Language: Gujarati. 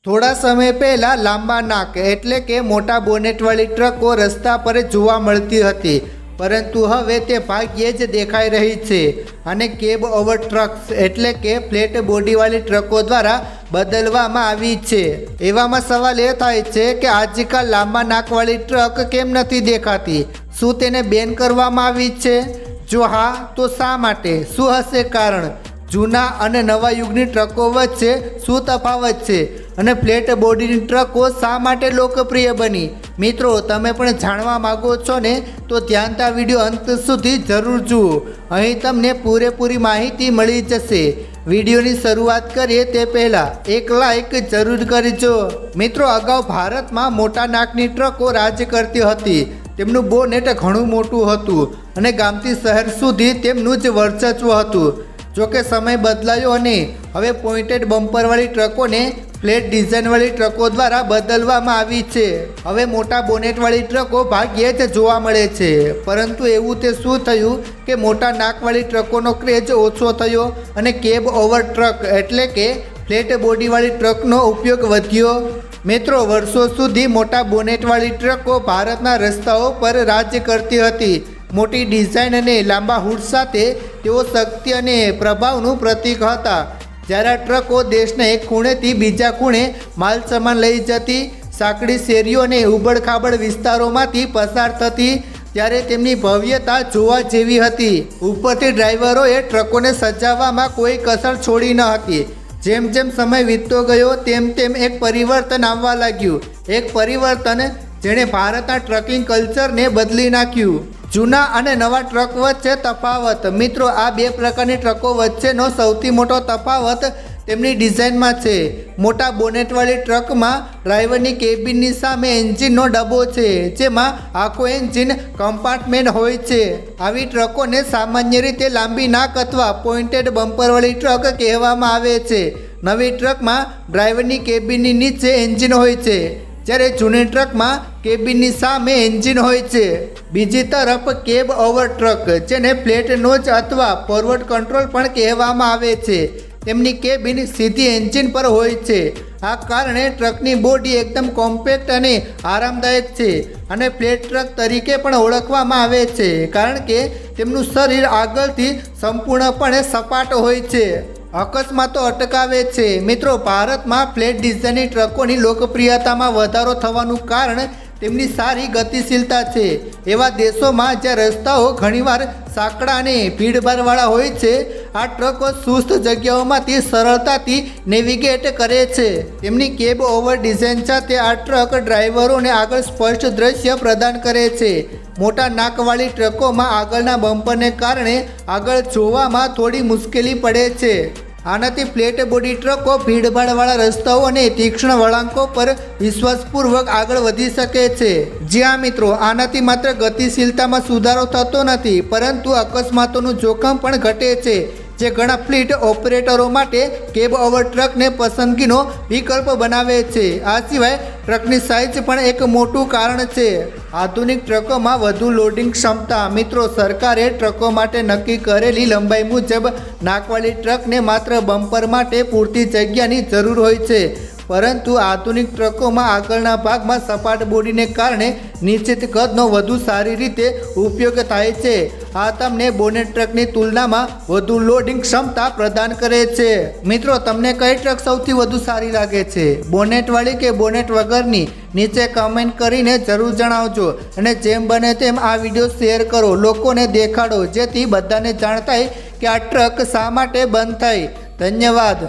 થોડા સમય પહેલાં લાંબા નાક એટલે કે મોટા બોનેટવાળી ટ્રકો રસ્તા પર જોવા મળતી હતી, પરંતુ હવે તે ભાગ્યે જ દેખાઈ રહી છે અને કેબ ઓવર ટ્રક્સ એટલે કે ફ્લેટ બોડીવાળી ટ્રકો દ્વારા બદલવામાં આવી છે। એવામાં સવાલ એ થાય છે કે આજકાલ લાંબા નાકવાળી ટ્રક કેમ નથી દેખાતી? શું તેને બેન કરવામાં આવી છે? જો હા તો શા માટે? શું હશે કારણ? જૂના અને નવા યુગની ટ્રકો વચ્ચે શું તફાવત છે અને ફ્લેટ બોડીની ટ્રકો શા માટે લોકપ્રિય બની? મિત્રો, તમે પણ જાણવા માગો છો ને? તો ધ્યાનથી આ વિડીયો અંત સુધી જરૂર જુઓ। અહીં તમને પૂરેપૂરી માહિતી મળી જશે। વિડીયોની શરૂઆત કરીએ તે પહેલાં એક લાઈક જરૂર કરજો। મિત્રો, અગાઉ ભારતમાં મોટા નાકની ટ્રકો રાજ કરતી હતી। તેમનું બોનેટ ઘણું મોટું હતું અને ગામથી શહેર સુધી તેમનું જ વર્ચસ્વ હતું। જોકે સમય બદલાયો અને હવે પોઇન્ટેડ બમ્પરવાળી ટ્રકોને ફ્લેટ ડિઝાઇનવાળી ટ્રકો દ્વારા બદલવામાં આવી છે। હવે મોટા બોનેટવાળી ટ્રકો ભાગ્યે જ જોવા મળે છે, પરંતુ એવું તે શું થયું કે મોટા નાકવાળી ટ્રકોનો ક્રેઝ ઓછો થયો અને કેબ ઓવર ટ્રક એટલે કે ફ્લેટ બોડીવાળી ટ્રકનો ઉપયોગ વધ્યો? મિત્રો, વર્ષો સુધી મોટા બોનેટવાળી ટ્રકો ભારતના રસ્તાઓ પર રાજ કરતી હતી। મોટી ડિઝાઇન અને લાંબા હૂડ સાથે તેઓ શક્તિ અને પ્રભાવનું પ્રતીક હતા। જ્યારે આ ટ્રકો દેશના એક ખૂણેથી બીજા ખૂણે માલ સામાન લઈ જતી, સાંકડી શેરીઓ અને ઉબડખાબડ વિસ્તારોમાંથી પસાર થતી, ત્યારે તેમની ભવ્યતા જોવા જેવી હતી। ઉપરથી ડ્રાઈવરોએ ટ્રકોને સજાવવામાં કોઈ કસર છોડી ન હતી। જેમ જેમ સમય વીતતો ગયો તેમ તેમ એક પરિવર્તન આવવા લાગ્યું, એક પરિવર્તન જેણે ભારતના ટ્રકિંગ કલ્ચરને બદલી નાખ્યું। જૂના અને નવા ટ્રક વચ્ચે તફાવત। મિત્રો, આ બે પ્રકારની ટ્રકો વચ્ચેનો સૌથી મોટો તફાવત તેમની ડિઝાઇનમાં છે। મોટા બોનેટવાળી ટ્રકમાં ડ્રાઈવરની કેબિનની સામે એન્જિનનો ડબ્બો છે, જેમાં આખો એન્જિન કમ્પાર્ટમેન્ટ હોય છે। આવી ટ્રકોને સામાન્ય રીતે લાંબી નાક અથવા પોઇન્ટેડ બમ્પરવાળી ટ્રક કહેવામાં આવે છે। નવી ટ્રકમાં ડ્રાઈવરની કેબિનની નીચે એન્જિન હોય છે, જ્યારે જૂની ટ્રકમાં કેબિનની સામે એન્જિન હોય છે। બીજી તરફ કેબ ઓવર ટ્રક, જેને ફ્લેટ નોઝ અથવા ફોરવર્ડ કંટ્રોલ પણ કહેવામાં આવે છે, તેમની કેબિન સીધી એન્જિન પર હોય છે। આ કારણે ટ્રકની બોડી એકદમ કોમ્પેક્ટ અને આરામદાયક છે અને ફ્લેટ ટ્રક તરીકે પણ ઓળખવામાં આવે છે, કારણ કે તેમનું શરીર આગળથી સંપૂર્ણપણે સપાટ હોય છે। અકસ્માતો અટકાવે છે। મિત્રો, ભારતમાં ફ્લેટ ડિઝાઇનની ટ્રકોની લોકપ્રિયતામાં વધારો થવાનું કારણ તેમની સારી ગતિશીલતા છે। એવા દેશોમાં જ્યાં રસ્તાઓ ઘણીવાર સાંકડા અને ભીડભાડવાળા હોય છે, આ ટ્રકો સુસ્ત જગ્યાઓમાંથી સરળતાથી નેવિગેટ કરે છે। તેમની કેબ ઓવર ડિઝાઇન સાથે આ ટ્રક ડ્રાઈવરોને આગળ સ્પષ્ટ દ્રશ્ય પ્રદાન કરે છે। મોટા નાકવાળી ટ્રકોમાં આગળના બમ્પરને કારણે આગળ જોવામાં થોડી મુશ્કેલી પડે છે। આનાથી ફ્લેટ બોડી ટ્રકો ભીડભાડવાળા રસ્તાઓ અને તીક્ષ્ણ વળાંકો પર વિશ્વાસપૂર્વક આગળ વધી શકે છે। જી હા મિત્રો, આનાથી માત્ર ગતિશીલતામાં સુધારો થતો નથી, પરંતુ અકસ્માતોનું જોખમ પણ ઘટે છે, જે ઘણા ફ્લીટ ઓપરેટરો માટે કેબ ઓવર ટ્રકને પસંદગીનો વિકલ્પ બનાવે છે। આ સિવાય ટ્રકની સાઇઝ પણ એક મોટું કારણ છે। આધુનિક ટ્રકોમાં વધુ લોડિંગ ક્ષમતા। મિત્રો, સરકારે ટ્રકો માટે નક્કી કરેલી લંબાઈ મુજબ નાકવાળી ટ્રકને માત્ર બમ્પર માટે પૂરતી જગ્યાની જરૂર હોય છે, પરંતુ આધુનિક ટ્રકોમાં આગળના ભાગમાં સપાટ બોડીને કારણે નિશ્ચિત કદનો વધુ સારી રીતે ઉપયોગ થાય છે। આ તમને બોનેટ ટ્રકની તુલનામાં વધુ લોડિંગ ક્ષમતા પ્રદાન કરે છે। મિત્રો, તમને કઈ ટ્રક સૌથી વધુ સારી લાગે છે? બોનેટવાળી કે બોનેટ વગરની? નીચે કમેન્ટ કરીને જરૂર જણાવજો અને જેમ બને તેમ આ વિડીયો શેર કરો, લોકોને દેખાડો, જેથી બધાને જાણ થાય કે આ ટ્રક શા માટે બંધ થઈ। ધન્યવાદ।